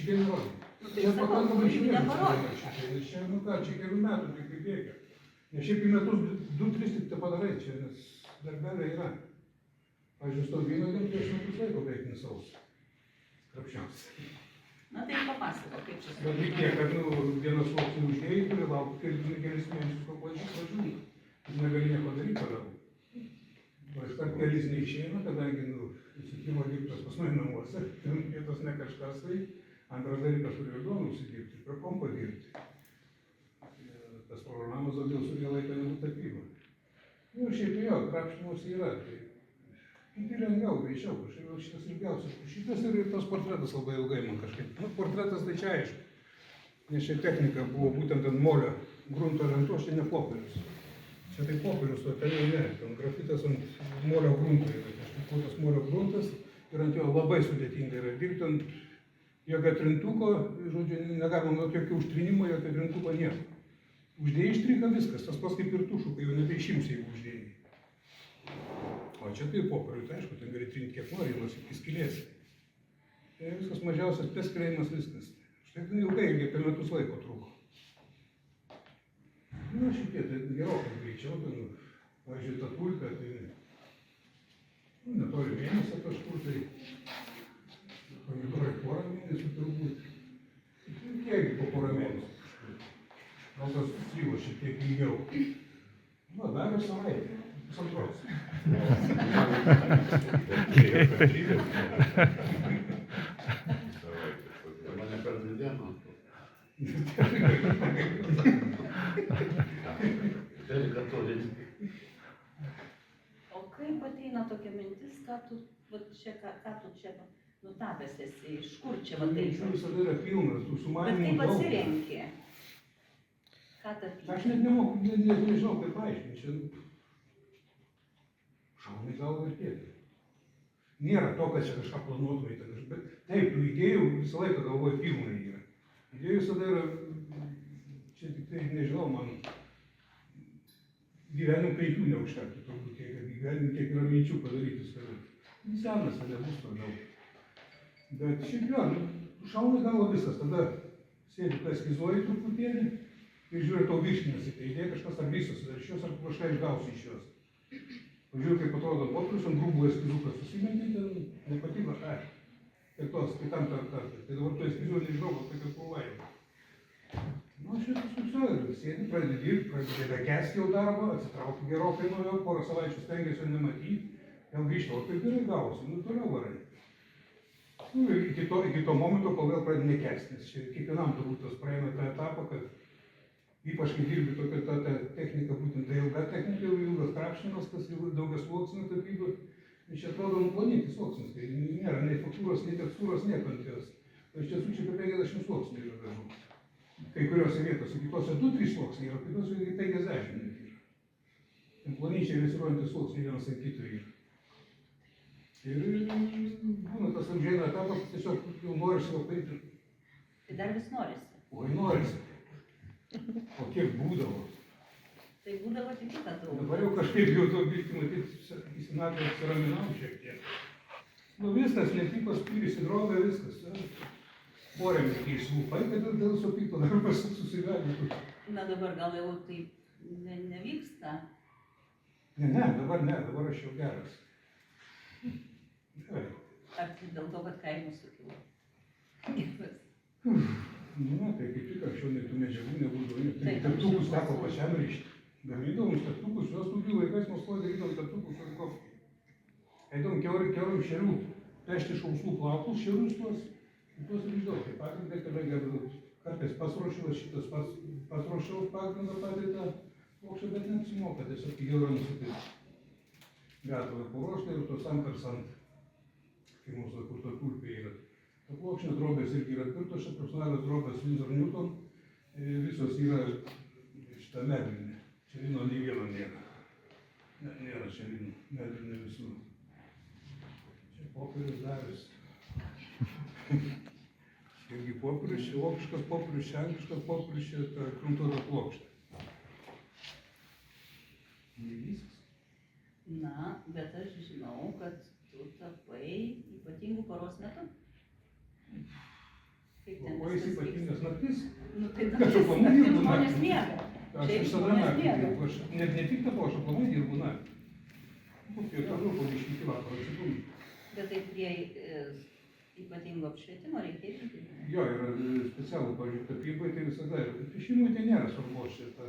ryškiai nurodė. Nu, tai sakau, jų neparodė. Čia, nu ką, čia kelių metų tik kaip reikia. Nes šiaip į metus 2-3 tik te padarai čia, nes darbelė yra. Pavyzdžiui, to vynuogėm prieš metus laiko beveik nesaus. Krapščiausiai. Na tai papasako, kaip čia Bet tik tiek, kad, vienas sluoksnį uždėjai, turi laukti kelis mėnesius, kol važiuoji. Tu negali nieko daryti toliau. O iškart kelis neišeina, kadangi, įsikimo dirbtas pas mane namuose, vietos ne kažkas tai. Antras dalykas, turi ir duoną užsidirbti, prie kompo dirbti. Tas programos daugiau surie laiką negu tapyba. Šiaip jo, krapštymosi yra. Kiti lengviau, greičiau, kažkaip šitas ilgiausias. Šitas ir tas portretas labai ilgai man kažkaip. Portretas tai čia aišku. Nes čia technika buvo būtent ant molio grunto lentos, čia ne popierius. Čia tai popierius, o ten jau ne. Ten grafitas ant molio grunto yra. Kažkaip tas molio gruntas ir ant jo labai sudėtinga yra dirbti ant jokio trintuko, žodžiu, negalima nuo jokio užtrinimo, jokio trintuko nieko. Uždėjai ištrika viskas, tas pas kaip ir tušų, kai jau nebeišimsi, jeigu uždėjai. O čia tai popierių, tai aišku, ten gali trinti kiek nori, nors iki skylės. Tai viskas mažiausias peskrėjimas, viskas. Štai tai ilgai, irgi per metus laiko truko. Nu, šitie, tai gerokai greičiau, tai, pavyzdžiui, ta tulpė, tai, netoli mėnesio kažkur, tai, pomidorui porą mėnesių turbūt. Kiek po porą mėnesių. Gal tas strigo šiek tiek ilgiau. Nu, dar ir savaitę. Pusantros. Mane per 2 dieną. O kaip ateina tokia mintis, ką tu čia nutapęs esi, iš kur čia va taip? Čia visada yra pilnas, tų sumanimų Bet kaip daug. atsirenki? Ką tapyti? Aš net nemoku, nežinau, kaip paaiškinti. Šaunai gal vertėti. Nėra to, kad čia kažką planuotumai, bet taip, tų idėjų visą laiką galvoju pilnai yra. Idėjų visada yra, čia tik tai, nežinau, man gyvenim 5 neužtektų turbūt, kiek yra minčių padaryti viską. Senas, nebus to daug. Bet šiaip jo, šaunai galvo viskas, tada sėdi, eskizuoji truputėlį ir žiūri, tau virškinasi, tai idėja kažkas ar visos, ar iš jos, ar kažką išgausi iš jos. Pažiūrėjau, kaip atrodo popierius, ant grūbų eskizukas susimentė, ten nepatiko, ir tos, kitam kartą. Tai dabar tu eskizuoji, nežinau, gal tokia spalva. Nu, šitas fiksuoju, sėdi, pradedi dirbti, pradedi kęsti jau darbą, atsitrauki gerokai nuo jo, porą savaičių stengiasi nematyti, vėl grįžti, o kaip gerai gavosi, nu toliau varai. Nu, iki to momento, kol vėl pradedi nekęsti, nes kiekvienam turbūt tas praeina tą etapą, kad ypač kai dirbi tokia ta technika, būtent tai ilga technika, ilgas krapštymas, tas daugias sluoksnių tapyba, iš čia atrodo nuplonėti sluoksnis, tai nėra nei faktūros, nei tekstūros, nieko ant jos. Tai iš tiesų čia apie 50 sluoksnių yra dažų. Kai kuriuose vietose, kitose 2-3 sluoksniai yra, kitose 50 net yra. Ten plonyčiai vesiruojantys sluoksniai vienas ant kito yra. Ir būna tas amžieina etapas, tiesiog jau norisi jau paimti. Tai dar vis norisi. Oi, norisi. O kiek būdavo. Tai būdavo tik kitą daug. Dabar jau kažkaip jau to biškį matyti, įsinatę atsiraminau šiek tiek. Nu viskas, lentypas spyris, įdrovė, viskas. Porėm tokiais lūpai, kad dėl supykto darbas susivedė. Na dabar gal jau taip nevyksta. Ne, dabar aš jau geras. Gerai. Ar tai dėl to, kad kainos sukilo? Nu, tai kaip tik anksčiau net tų medžiagų nebūdavo. Tai teptukus teko pačiam rišti. Darydavom teptukus, jos studijų laikais Maskvoje darydavom teptukus Rankovskį. Eidavom kiauram šerių, pešti šausų plaukus, šerius tuos. Ir tuos rišdavau. Tai pagrindai, kadangi kartais pasruošiau, šitas pasruošiau pagrindą padarytą plokštę, bet neapsimoka, tiesiog į eurą nusipirkti. Gatavai paruošta ir tos ankars ant firmos, kur ta tulpė yra. Ta plokštinė drobės irgi yra pirtos, čia profesionalios drobės Winsor Newton, visos yra šitą medvilnė. Čia lino nei vieno nėra. Nėra čia lino, medvilnė visur. Čia popierius davęs. Irgi popierius, čia vokiškas popierius, čia angliškas popierius, čia ta krumtuota plokštė. Viskas. Na, bet aš žinau, kad tu tapai ypatingų paros metu. Kaip ten O jis viskas ypatingas vyksta. naktis. Nu tai Kad naktis, aplamai naktim dirbu žmonės naktį. miega. Aš Šiaip visada žmonės naktį miega. dirbu, aš ne tik dabar, aš aplamai dirbu naktį. Po pietų, po biškį iki vakaro atsibundu. Bet tai prie ypatingo apšvietimo reikia irgi. Jo, yra specialų, pavyzdžiui, tapybai tai visada yra. Piešimui tai nėra svarbos čia, ta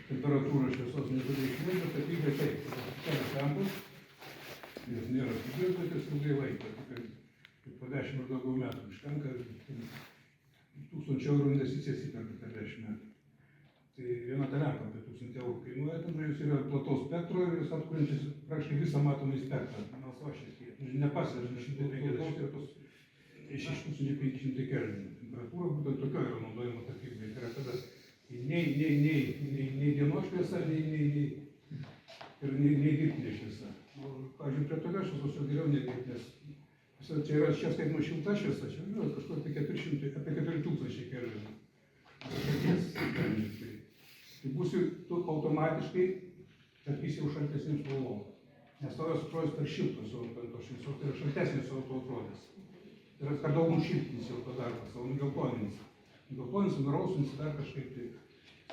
temperatūra šviesos neturi reikšmės, bet tapybai taip. Kelias lempos, jos nėra pigios, bet jos ilgai laiko. Tik po 10 ar daugiau metų užtenka, 1000 eurų investicijas įperka per 10 metų. Tai viena ta lempa apie 1000 eurų kainuoja, ten jis yra plataus spektro ir jis atkuriantis praktiškai visą matomą spektrą. Melsvašės, nepasiekė 150 ir tos 6500 kelvinų. Temperatūra būtent tokio yra naudojama tapybai. Tai yra kada nei dienos šviesa, nei dirbtinė šviesa. Pavyzdžiui, prie tokios šviesos jau geriau nedirbti, nes čia yra čia skaitoma šilta šviesa, čia yra kažkur apie 4000 kelvinų. Tai būsi tu automatiškai tapysi jau šaltesnėm spalvom. Nes tau jos atrodys per šiltos jau ant tos šviesos, tai yra šaltesnės jau tau atrodys. Tai yra per daug nušiltins jau to darbas, savo nugeltonins. Nugeltonins, nurausins dar kažkaip tai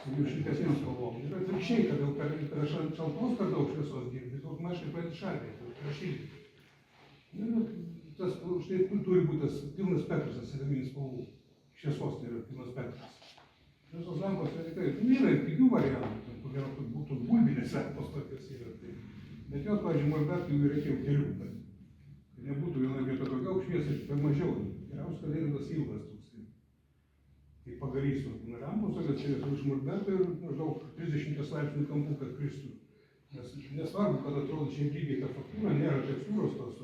jau šiltesnėm spalvom. Ir atvirkščiai, kad jau per šaltos per daug šviesos dirbi, tai automatiškai pradedi šaltėti, tai yra šilti. Ir tas, štai turi būti tas pilnas spektras atsigaminių spalvų. Šviesos tai yra pilnas spektras. Visos lempos yra tikrai, yra ir pigių variantų, kur geriau būtų bulbinės lempos tokios yra. Bet jos, pavyzdžiui, molbertų jų reikia jau kelių, kad nebūtų viena vieta daugiau šviesai, per mažiau. Geriausia, kad yra tas ilgas toks. Kaip pagarys nuo lempos, kad čia iš molbertų ir maždaug 30 laipsnių kampų, kad kristų. Nes nesvarbu, kad atrodo šiaip lygiai ta faktūra, nėra tekstūros tos,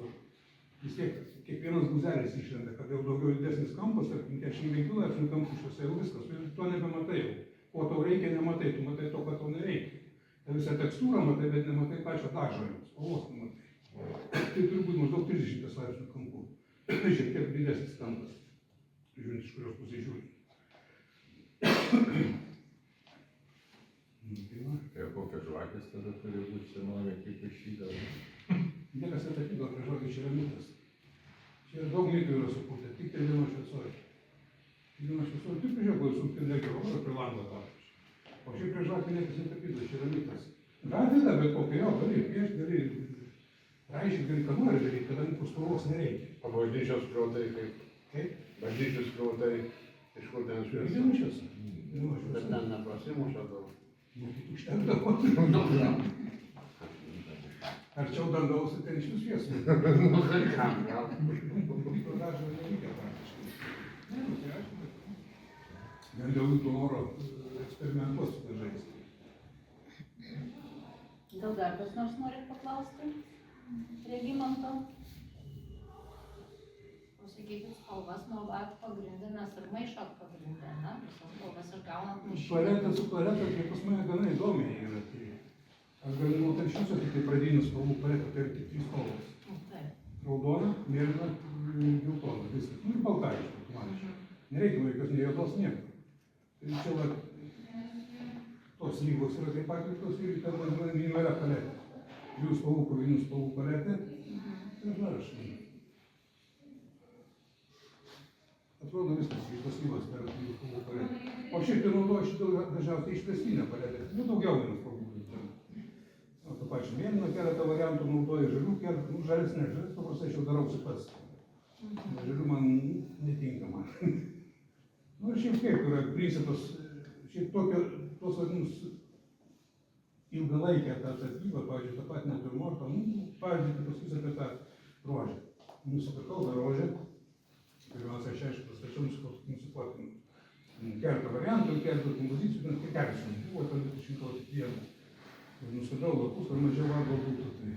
vis tiek kiekvienas guzelis išlenda, kad jau daugiau didesnis kampas, tarkim, 45 laipsnių kampų šviesa jau viskas, tu to nebematai jau. Ko tau reikia, nematai, tu matai to, kad tau nereikia. Ta visą tekstūrą matai, bet nematai pačią dažą jau, spalvos nematai. Tai turi būti maždaug 30 laipsnių kampų. Tai šiek tiek didesnis kampas, žiūrint iš kurios pusės žiūrint. Tai kokios žvakės tada turi būti senovė, kaip išydavo? Niekas netapydavo prie žvakių, čia yra mitas. Čia daug mitų yra sukurta, tik tai dienos šviesoje. Tik dienos šviesoje, tik prie žvakių sukurta negerovą prie lango pavyzdžiui. O šiaip prie žvakių niekas netapydavo, čia yra mitas. Gatvyda, bet kokia jo, gali piešti, gali raišyti, gali ką nori daryti, kadangi spalvos nereikia. O bažnyčios skrotai kaip? Kaip? Bažnyčios skrotai, iš kur ten šviesa? Dienos šviesa. Bet ten neprasimuša daug. Užtekdavo. Arčiau dangaus, tai ten iš vis šviesa. Nu, tai kam, gal? Dažnai nereikia praktiškai. Ne, nu tai aišku, bet vien dėl to noro eksperimentuoti su dažais. Gal dar kas nors norit paklausti? Regimanto? Pasakykit, spalvas naudojat pagrindė, nes ir maišot pagrindė, ne? Visas spalvas ir gaunat maišyti. Paleta su paleta, tai pas mane gana įdomiai yra. Tai aš galiu nuo iš viso tik tai pradinių spalvų paletą, tai yra tik 3 spalvos. Taip. Raudona, mėlyna, geltona, viskas. Nu ir balta iš automatiškai. Nereikia jokios nei juodos nieko. Tai čia va, tos lygos yra taip pat ir tos ir ten vadinama minimalia paletė. 3 spalvų, pagrindinių spalvų paletė. Tai aš atrodo viskas, iš tos lygos per 3 spalvų paletę. O šiaip tai naudoju šitą dažniausiai išplėstinę paletę. Nu, daugiau vienas spalvų. O tą pačią mėlyną keletą variantų naudoju, žalių keletą, nu žalis ne, žalis paprastai aš jau darausi pats. Žalių man netinka man. Nu ir šiaip kaip yra principas, šiaip tokio, tos vadinus ilgalaikę tą tapybą, pavyzdžiui, tą patį natiurmortą, nu, pavyzdžiui, paskui apie tą rožę. Nusipirkau tą rožę, pirmiausia, aš aišku, pastačiau nusipirkau keletą variantų, keletą kompozicijų, nu, kelias buvo, ten 21. Ir nuskadau lapus, kad mažiau vargo būtų. Tai,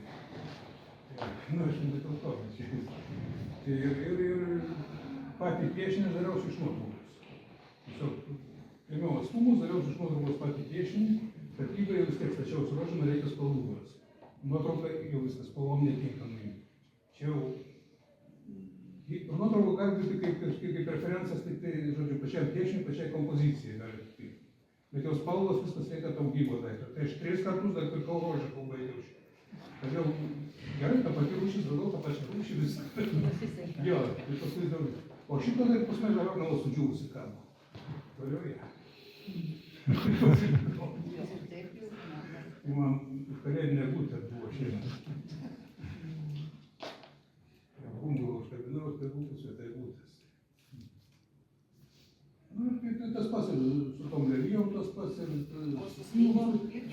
nu, aš dėl to. Tai ir patį piešinį dariausi iš nuotraukos. Tiesiog ėmiau atstumus, dariausi iš nuotraukos patį piešinį, tapybą jau vis tiek stačiau su rožėm, reikia spalvos. Nuotrauka jau viskas spalvom netinka nuimti. Čia jau nuotrauka gali būti kaip referencas tik tai, žodžiu, pačiam piešiniui, pačiai kompozicijai gali būti. Bet jos spalvos viskas reikia tau gyvo daikto. Tai aš 3 kartus dar pirkau rožę, kol baigiau šį. Todėl gerai, ta pati rūšis, radau tą pačią rūšį visą. Jo, tai paskui daug. O šito tai pas mane dabar namo sudžiūvusi kabo. Toliau ją. Ir taip jau, na, Tai man kalėdinė būtė buvo šiemet. Bumbulą užkabinau, tai būtas, tai būtas. Nu, tai tas pats ir su tom lelijom, tas pats ir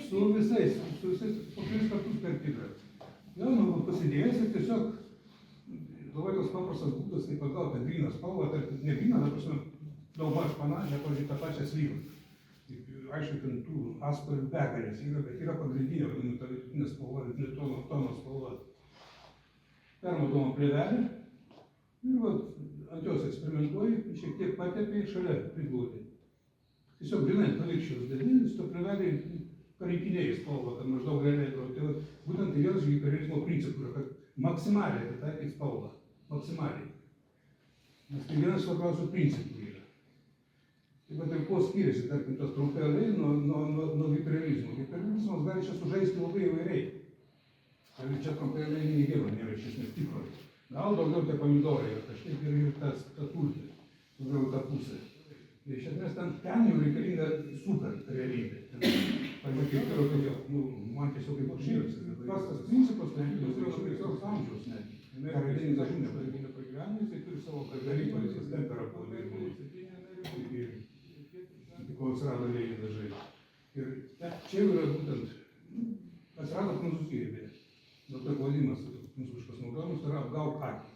su visais, po 3 kartus per tikrą. Ja, nu, pasidėjęs ir tiesiog labai toks paprastas būdas, kaip pagauti gryną spalvą, tai ne gryną, ta prasme, daugmaž panašią, pavyzdžiui, tą pačią slyvą. Aišku, ten tų atspalvių begalės yra, bet yra pagrindinė, vadinama, ta vidutinė spalva, vidutinė tono spalva. Permatomą plėvelę ir vat, ant jos eksperimentuoji, šiek tiek patepė ir šalia priglaudė. Tiesiog grinai palikščiaus dedi, su to plėvelė pareikinėjai spalvą, kad maždaug realiai groti. Tai būtent tai vienas hiperrealizmo principų yra, kad maksimaliai atitaikai spalvą. Maksimaliai. Nes tai vienas svarbiausių principų yra. Tai vat ir kuo skiriasi, tarkim, tas trumpeliai nuo hiperrealizmo. Hiperrealizmas gali čia sužaisti labai įvairiai. Tai čia trumpeliai nei vieno nėra iš esmės tikro. Gal daugiau tie pomidorai, kažkaip ir tas tulpė, daugiau tą pusę. Tai iš esmės ten jau reikalinga super realybė. Pavyzdžiui, kaip yra tokio, man tiesiog kaip apšyras. Tas principas, tai yra visos amžiaus netgi. Karalinis dažų nepragyvenęs, tai turi savo kargalybą, visas temperatūrą ir kol atsirado lėjai dažai. Ir čia yra būtent, atsirado prancūzijoje beje. Dėl to pavadinimas prancūziškas naudojimas yra apgauk akį.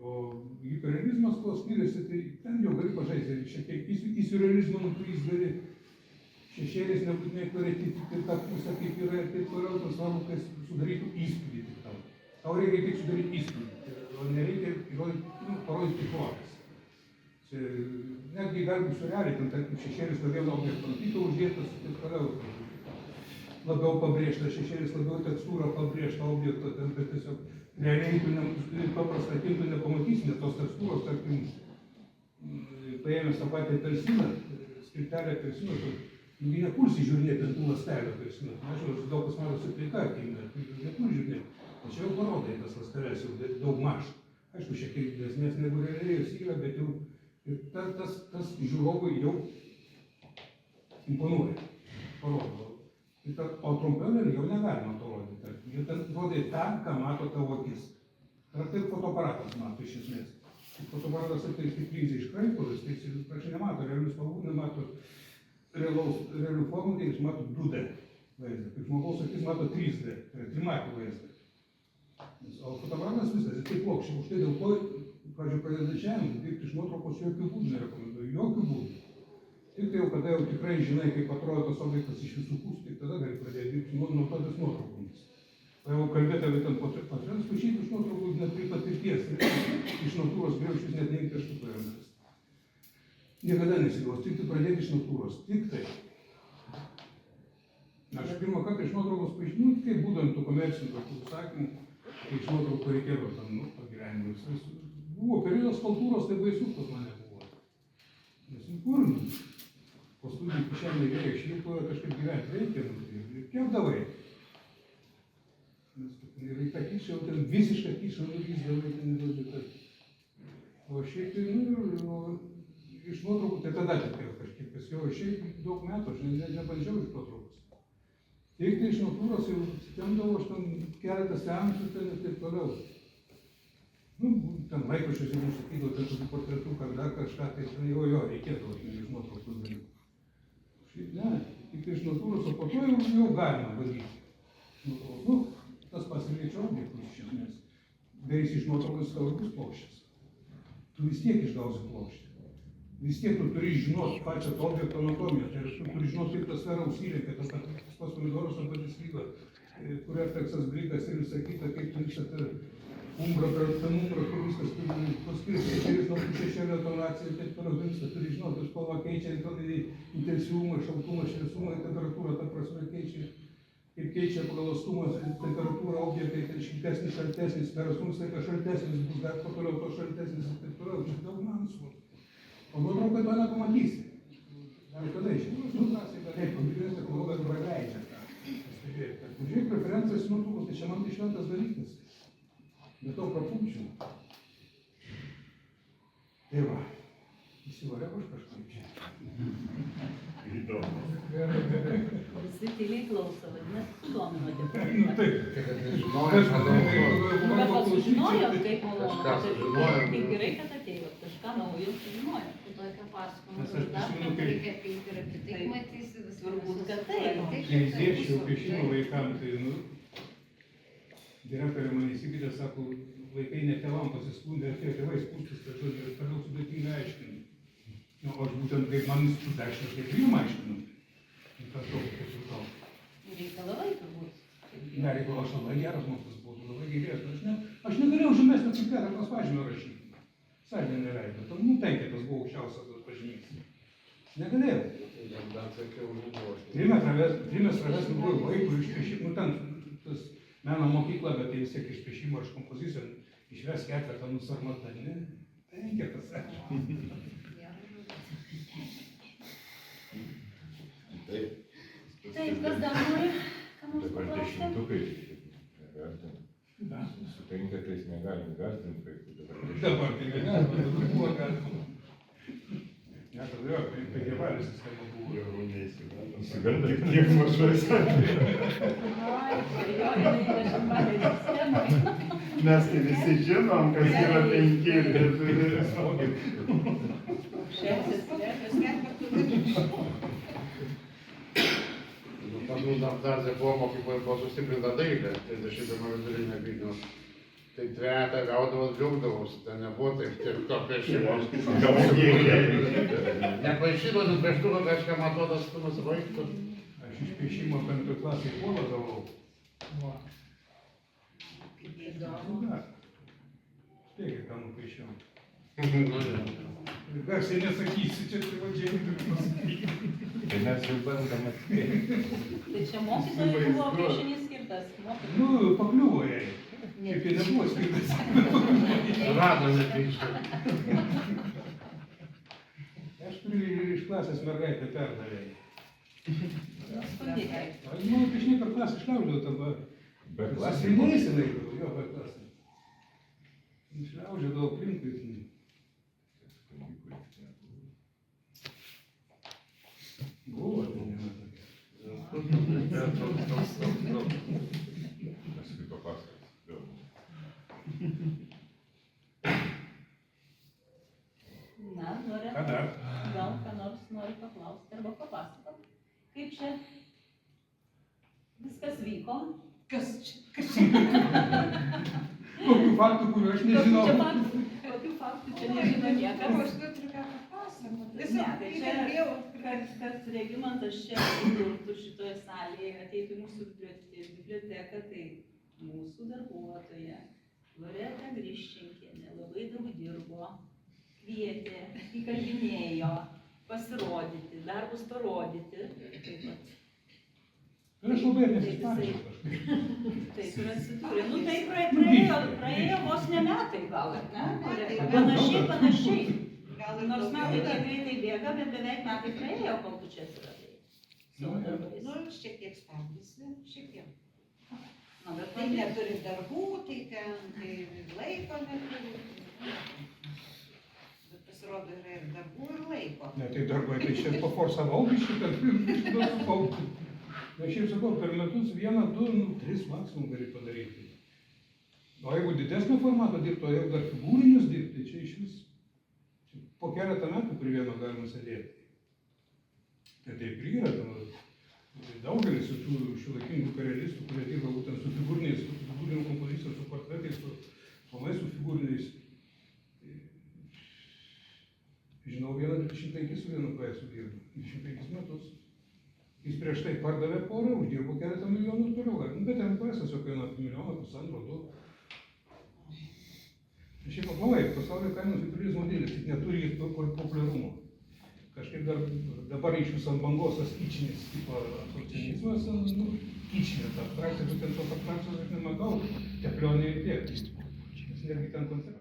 O hiperrealizmas, kuo skiriasi, tai ten jau gali pažaisti, šiek tiek į siurrealizmą nukrys gali, šešėlis nebūtinai turi atitikti tą pusę, kaip yra ir taip toliau, tas svarbu, kad sudarytų įspūdį tik tau. Tau reikia tik sudaryti įspūdį, o nereikia parodyti tikrovės. Netgi gali būti surrealiai, ten tarkim šešėlis labiau nuo objekto ant kito uždėtas ir taip toliau. Labiau pabrėžta šešėlis, labiau tekstūra pabrėžta objekto, ten kad tiesiog realiai tu paprastą akim tu nepamatysi, nes tos tekstūros, tarkim, paėmęs tą patį apelsiną, skirtelę apelsino, tu nepulsi žiūrinėti ant tų ląstelių apelsino. Nežinau, daug kas matosi plika akim, tu neturi žiūrinėti. Tačiau jau parodai tas ląsteles jau daug maž. Aišku, šiek tiek didesnės negu realiai jos yra, bet jau tas žiūrovui jau imponuoja, parodo. O trumpelį jau negalima to rodyti. Jie ten rodai tą, ką mato tavo akis. Ar taip fotoaparatas mato iš esmės. Fotoaparatas tai kaip linzė iškraipo, jis prašai nemato, realių spalvų nemato, realių formų, tai jis mato 2D vaizdą. Kaip žmogaus akis mato 3D, tai yra trimatį vaizdą. O fotoaparatas viskas, jis taip plokščiai. Už tai dėl ko, pradžio pradedančiajam, dirbti iš nuotraukos jokių būdų nerekomenduoju, jokių būdų. Tik tai jau kada jau tikrai žinai, kaip atrodo tas objektas iš visų pusių, tik tada gali pradėti dirbti nuo tokios nuotraukomis. O jau kalbėti apie ten portretus, pašyti iš nuotraukų neturi patirties. Iš natūros greuščius net neįk kažkur paėmės. Niekada nesigaus, tik tai pradėti iš natūros, tik tai. Aš pirmą kartą iš nuotraukos paaiškinau, kaip būdant tų komercinių tokių užsakymų, iš nuotraukų reikėdavo tam pagyvenimus. Buvo periodas kultūros, tai baisus pas mane buvo. Nes kur, po studijų kišenė gerai išvyko, kažkaip gyventi reikia, ir kepdavai. Ir tą kišą, jau ten visišką kišą nuvyzdavai, ten žodžiu. O šiaip tai, iš nuotraukų, tai tada tikėjau kažkiek, paskiau, šiaip daug metų, aš nebandžiau iš nuotraukos. Tik tai iš natūros jau stemdavau, aš ten keletą seansų ten ir taip toliau. Ten laikraščiuose jums sakydavo, ten tokių portretų, kad dar kažką, tai ten jo, reikėdavo iš nuotraukos dalykų. Šiaip ne, tik iš natūros, o po to jau galima vadyti. Tas pasiliečia objektus iš esmės. Darysi iš nuotraukos tavo bus plokščias. Tu vis tiek išgausi plokštę. Vis tiek tu turi žinoti pačią to objekto anatomiją. Tai tu turi žinoti, kaip ta sfera užsilenkia, tas pomidoras arba dislyva, kur efektas brigas ir visą kitą, kaip tu visą tą umbrą, per umbrą, kur viskas turi paskirti šešėlis nuo šešėlio tonaciją ir taip toliau viską turi žinoti, ir spalva keičia intensyvumą, šaltumą, šviesumą, temperatūrą, ta prasme keičia, kaip keičia pagal atstumą, temperatūrą objektai, tai šiltesnis, šaltesnis, per atstumus tai šaltesnis, bus dar po toliau to šaltesnis ir taip toliau, čia daug niuansų. O nuotraukai to nepamatysi. Dar kada iš tikrųjų, taip, kompiuteris technologas praleidžia tą. Žiūrėk, preferencijas nuotraukos, tai čia man tai šventas dalykas. Bet to prapūčiau. Tai va, įsivarė už kažkaip čia. Įdomu. Visi tyliai klauso, vadinasi, sudominote. Nu taip. Bet va sužinojot, kaip malonu, Kažką kad sužinojom. kaip gerai, kad atėjot, kažką naujo sužinojot. Tai tokia pasakoma, Nes aš dar prisimenu, kartą kai- reikia apeiti ir kitaip Taip. matysi viską. Turbūt, kad taip. Kai dėsčiau piešimo vaikam, tai, nu, direktorė man įsikvietė, sako, vaikai ne tėvam pasiskundė, atėjo tėvai skųstis, kad žodžiu, ir per daug sudėtingai aiškinu. Nu, o aš būtent kaip man skųstis aiškinu, taip ir jum aiškinu. Ir tas toks, kaip supratau. Reikalavai turbūt. Ne, reikalo, aš labai geras mokslas buvau, labai gerės. Aš negalėjau žemesnio kaip ketvirtos pažymio rašyti. Sąžinė neleido. Nu, penketas buvo aukščiausias tas pažymys. Negalėjau. Trimes raves buvo vaikų iš piešimo, nu ten tas meno mokykla, bet tai vis tiek iš piešimo, iš kompozicijų, išves ketvirtą nusarmatą, ne? Penketas, ačiū. Taip, Taip, kas dar nori? Ką mums dabar paklausti? 10-ukai nevertinti. Da. Su 5 negalim vertinti, kaip Dabar tai negalima, dabar buvo galima. Ne, tada jo, penkiavalė sistema buvo. Įsiganda tiek mažai. Ai, jo, jinai dešimtbalė sistemai. Mes tai visi žinom, kas yra 5 ir 4. Šešis, Pas mus dar buvo mokykloje, buvo sustiprinta dailė, 31 vidurinė Vilniaus. Tai trejetą gaudavos, džiaugdavos, ten nebuvo taip tiek to piešimo. Nepaišydavo, nupieštuvo kažką, matodas, stumas vaiktų. Aš iš piešimo 5 klasėje polą gavau. Da. Štai kaip ką nupaišiau. Garsiai nesakysi, čia privadžiai turiu pasakyti. Tai mes jau bandom atspėti. Tai čia mokytojai buvo piešinys skirtas. Mokytojai. Nu, pakliuvo jai. Kaip jie nebuvo skirtas. Rado nepiešti. Aš turiu iš klasės mergaitę perdavėjai. Skundikai. Aš manau, piešiniai per klasę išliaudžiau tada. Bet klasė Sasvinėjus įlaikdavau, jo, per klasę. Išliaudžiau aplinkui. Buvo, tai nėra tokia. Paskui papasakos. Na, nori, Ką dar? gal ką nors nori paklausti arba papasakot. Kaip čia viskas vyko? Kas čia? Kokių faktų, kurių aš nežinau. Kokių faktų čia nežino niekas? Aš neturiu ką papasakoti. Ne, Tiesiog tai kalbėjau. kad Regimantas čia atsidurtų šitoje salėje, ateitų į mūsų biblioteką, tai mūsų darbuotoja Loreta Griščenkienė labai daug dirbo, kvietė, įkalbinėjo, pasirodyti, darbus parodyti. Taip pat. Ir aš labai nesispačiau kažkaip. Taip ir atsidūrė. Nu tai praėjo vos ne metai gal, ar ne? Panašiai. Nors metai tiek greitai bėga, bet beveik metai praėjo, kol tu čia atsiradai. Savo darbais. Nu, šiek tiek stengėsi, šiek tiek. Na, bet Tai neturi darbų, tai ten, tai laiko neturi. Bet pasirodo, yra ir darbų, ir laiko. Ne, tai darbai, tai šiandien paforsavau šitą, šitą sukaupti. Na, šiaip sakau, per metus 1, 2, 3 maksimum gali padaryti. O jeigu didesnio formato dirbti, o jeigu dar figūrinius dirbti, čia iš vis po keletą metų prie vieno galima sėdėti. Tai taip ir yra. Daugelis tų šiuolaikinių karjeristų, kurie dirba būtent su figūriniais, su figūrinių kompozicijų, su portretais, su figūriniais. Žinau, 25 su vienu poetu dirba. 25 metus. Jis prieš tai pardavė porą, uždirbo keletą milijonų ir toliau. Bet ten poesas jau kainuoja apie milijoną, pusantro, 2. Šiaip aplamai, pasaulio kainos turizmo didelis, tik neturi jis populiarumo. Kažkaip dabar iš vis ant bangos tas kičinis tipo asociacionizmas, nu, kičinė ta abstrakcija, būtent tos abstrakcijos aš nematau, teplionė ir tiek. Nes netgi ten koncertas.